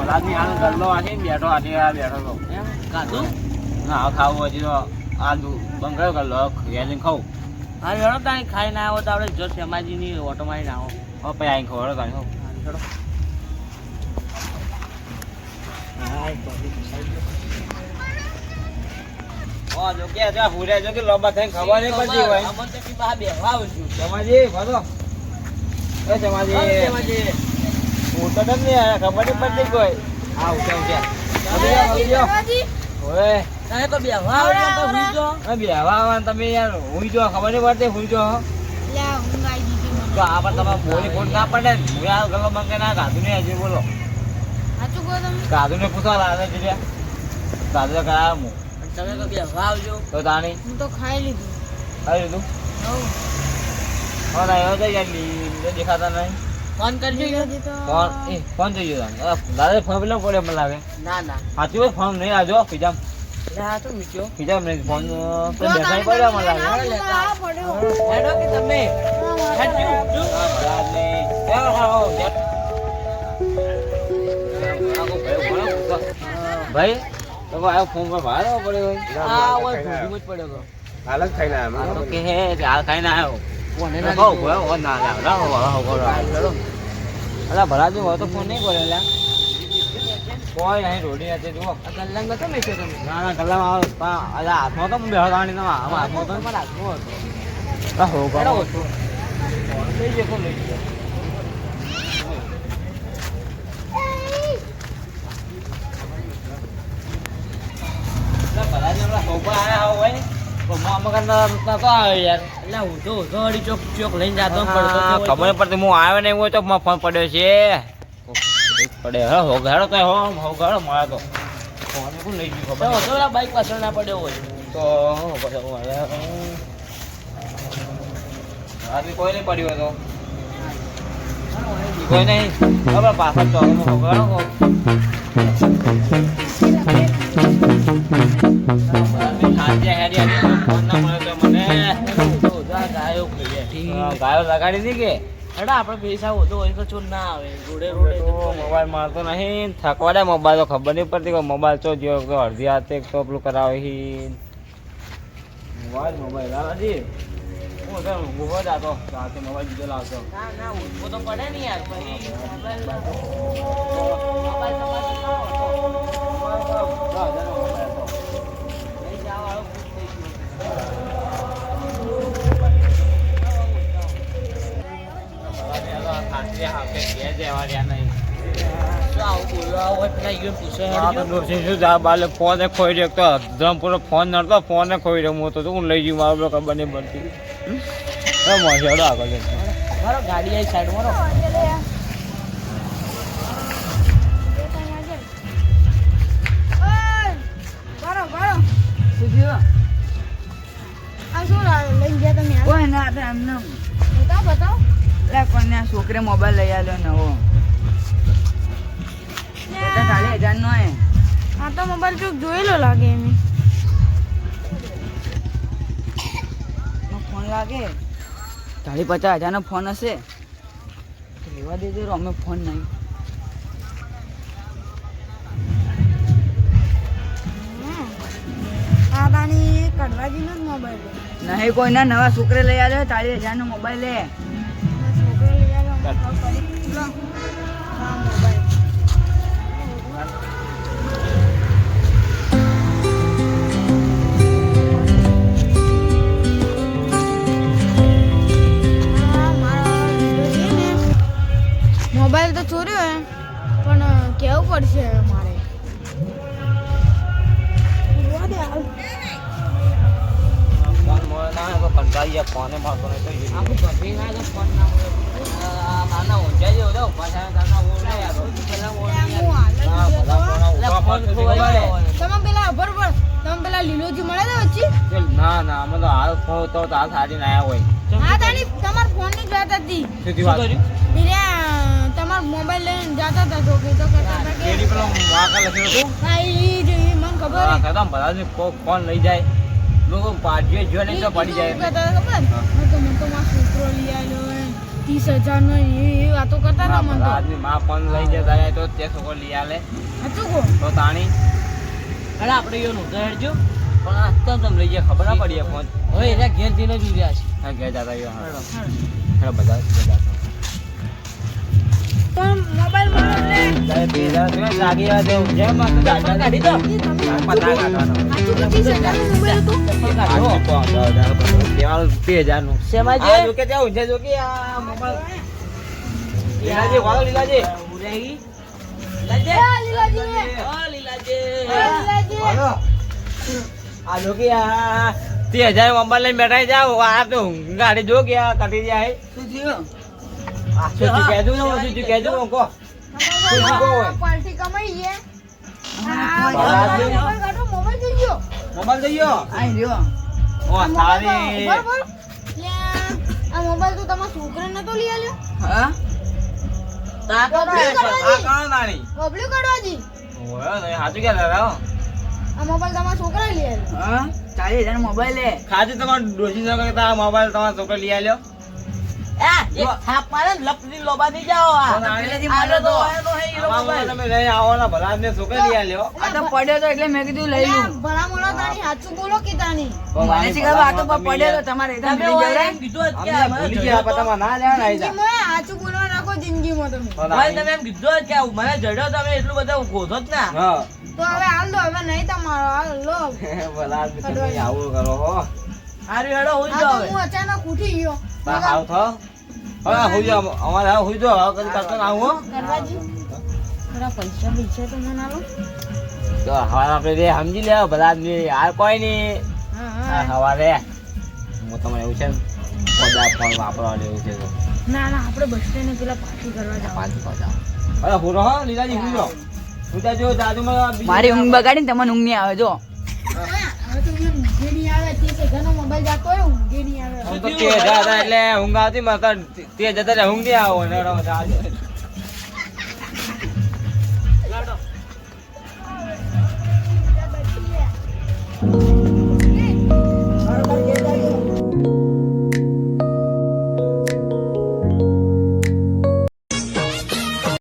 ભલાદમી આનો ગલ્લો આથી બેઠો આથી આ બેઠો તો એમ કાધું ના ખાવું હજી તો આ બંગાયો ગલ્લો રેજીને ખાવું હા હેડો તાણી ખાઈ ના આવો તો આપણે જો શેમાજીની ઓટો મારીને આવો હવે પછી આવીને ખવડો તાણી ખાવું હેડો જો કે ત્યાં ફૂરે જો કે લોબા થઈને ખબર નહીં પડતી હોય અમન તો કી બહાર બેહવા આવું છું જમાજી ભાગો એ જમાજી હું તો નહીં આયા ખબર નહીં પડતી કોઈ હા ઉઠ્યા ઓય તને તો બેહવા આવું તો હુઈ જો બેહવા તમે યાર હુઈ જો ખબર નહીં પડતી હુઈ જો તો આ પર તમે બોલી ફોન ના પડે ને હું આ ગલ્લો મંગે ના ગાધું ને હજી બોલો ગાધું ને પૂછવા લાવે છે ગાધું તો કરાવ હું તમે તો બેહવા આવજો તો તાણી હું તો ખાઈ લીધું ખાઈ લીધું ફોન આવ્યો તો યાર દેખાતા નહીં ફોન કરજો ફોન થઈ ગયો દાદા ફોન પેલો પડ્યો મને લાગે ના ના સાચું હોય ફોન નહીં આવજો પીજામ લે આ તો મીઠો પીજામ નહીં ફોન દેખાઈ પડ્યો મને લાગે હેડો કે તમે હેડજો જો ભાઈ તો આ ફોન પર ભાર પડ્યો આ ઓય ભૂજ પડ્યો તો હાલ જ ખાઈને આવ્યો તો કે હે હાલ ખાઈને આવ્યો કોને ના કહો ઓ ના ના અલા ભરાજી હોય તો ફોન નહીં કરે લા કોઈ અહીં રોડી હતી જુઓ ગલ્લાંગ નતો મેચ્યો તમે ના ના ગલ્લામાં અલા હાથમાં તો બેહવાની તમે હાથમાં તો પણ હાથમાં હો કરો લઈ જતો લઈ ગયો ભરાજી હમણાં હોપા આવ્યા હોય ખબર પડતી હું આવ્યો નહીં હોય તો ફોન પડ્યો છે પડે હોગાડો તો હોગાડો મળે તો ફોન કોણ લઈ ગયું ખબર બાઈક પાછળ ના પડ્યો હોય તો કોઈ નહીં પડ્યો હતો કોઈ નહીં ખબર પાછળ તો હોગાડો ગાયો લગાડી દી કે આપડે પૈસા વધુ હોય તો ચૂન ના આવે રોડે રોડે મોબાઈલ મારતો નહીં થકવાડે મોબાઈલ તો ખબર નહીં પડતી કે મોબાઈલ તો જો અડધી હાથે તો પેલું કરાવે મોબાઈલ હાજી હું તો ઊભો જ હતો રાતે મોબાઈલ બીજો લાવતો ના ના ઊભો તો પડે ને યાર ફોન ખોઈ રહ્યો તો ધમપુરો ફોન નડતો ફોન ખોઈ રહ્યો હું તો હું લઈ જઉં મારું ખબર નહીં પડતી આગળ મારો ગાડી આવી સાઈડ મારો છોકરે મોબાઈલ લઈ આવ્યો નવો 40,000 નો આ તો મોબાઈલ જો જોયેલો લાગે એમ ફોન લાગે 40-50,000 નો ફોન હશે લેવા દેજો અમે ફોન નહીં કડવાજીનો જ મોબાઈલ નહીં કોઈના નવા છોકરે લઈ આવ્યો 40,000 નો મોબાઈલ લે છોકરે લઈ આવ્યો મોબાઈલ તો ચોર્યો પણ કેવું પડશે મારે ફોન મારતો નહીં તમે પેલા લીલોજી મળે ને વચ્ચે ના ના અમે તો હાલ ફોન તો હાલ સાજી ના આવ્યા હોય હા તારી તમાર ફોન ની વાત હતી સીધી વાત તમાર મોબાઈલ લઈને જાતા હતા તો કે કેડી પેલો વાકા લખ્યો હતો હા ઈ મને ખબર હા કદમ બધાને ફોન લઈ જાય લોકો પાડીએ જો નહીં તો પડી જાય ખબર તો મને તો માં છોકરો લઈ આવ્યો 30,000 નો એ વાતો કરતા હતા મને તો. આદમી માં ફોન લઈ જતા રહે તો તે છોકરો લઈ આલે સાચું કહો. તો તાણી અરે આપણે યો નહોતા હેડજો પણ આ તો તમને લઈ ગયા ખબર ના પડી એ ફોન હવે એના ઘેર જઈને જ ઉડ્યા છે હા ઘેર જતા રહ્યો હેડો. હા બધા બધા પણ મોબાઈલ મારો લે. લાગી આવે જેમ કાઢી દો. પતા કાઢવાનો સાચું કે 30,000 નો મોબાઈલ હતો. શેમાં આ છે જો કે ત્યાં ઊંઝે જો કે આ મોબાઈલ લીલાજી વાળો લીલાજી ઉડાઈ એ લીલાજી. લીલાજી. વાળો આ જો કે આ 30,000 મોબાઈલ લઈને બેઠા જાવ આ તો ગાડી જો કે આ કાઢી જાય શું થયું? આ શું કહેજો ને શું કહેજો કો પાર્ટી કમાઈ છે. બરાબર. મોબાઈલ કાઢો, મોબાઈલ થઈ ગયો. મોબાઈલ લઈ ગયો આઈ લ્યો. ઓ આ મોબાઈલ તારી તો- બોલ, બોલ. લે, આ મોબાઈલ તો તમારા છોકરાને નતો લઈ આલ્યો. હા તા કરો બબલી છો આ કોણ તારી બબલી કાઢવાજી. ઓય તમે સાચું કે દાદા આ મોબાઈલ તમારા છોકરાએ લઈ આલ્યો. હા 40,000 મોબાઈલ લે ખાજી તમારે ડોસી શકો કે આ મોબાઈલ તમારા છોકરા લઈ આલ્યો આ એક થાપ મારે ને લપડી લોબા નહીં જાઓ આ પેલેથી આનો મળ્યો તો તો. આનો હે ઈ આમાં મોબાઈલ. તમે લઈ આવો ને ભલા આદમી છોકરા લઈ આલ્યો આ તો પડ્યો તો એટલે મેં કીધું લઈ લઉં ભલા મોણા તાણી સાચું બોલો કે તાણી. મને શી ખબર આ તો પડ્યો તો તમારે એકદમ તમે ભૂલી ઓય જવાય. એમ કીધું જ કે અમને અમારે ભૂલી ગયા જડ્યો પણ તમારે ના લેવા ના જિંદગીમાં સાચું બોલવા રાખો જિંદગીમાં તમે. તો. ભાઈ તમે એમ કીધું જ કે મને જડ્યો તમે એટલું બધું ગોધો જ ના હા તો હવે હાલ દો, હવે નહીં તમારો હાલ લો. ભલા આદમી તમે આવું કરો હો હારું હેડો આ હોઈ તો જાઓ હવે હું અચાનક ઉઠી ગયો. તા હાવ થો હવે હુઈ જાઓ અમારે હવે હુઈ જાઓ હવે કદી કરતો ના આવું હો ગરવાજી, થોડા પૈસા પૈસા તો મને આલો. તો હવે આપણે રે સમજી લે ભલા આદમી હાલ કોઈ નહીં હા, આ હા. હવારે હું તમને એવું છે ને બધા ફોન વાપરવા લેવું છે તો ના ના આપણે બસ સ્ટેન્ડ પેલા પાર્ટી કરવા જાવ. પાંચ પચાસ અરે હુરો હો લીલાજી હુઈ જાઓ હું ત્યાં જો દાદુમાં મારી ઊંઘ બગાડીને તમને ઊંઘ નહીં આવે જો હવે તો મને ઊંઘે નહીં આવે. 30,000 નો મોબાઈલ જાતો હોય ઊંઘે નહીં આવે. હું તો તે હતા એટલે ઊંઘ આવતી મારે તે જતા ઊંઘ નહીં આવો ને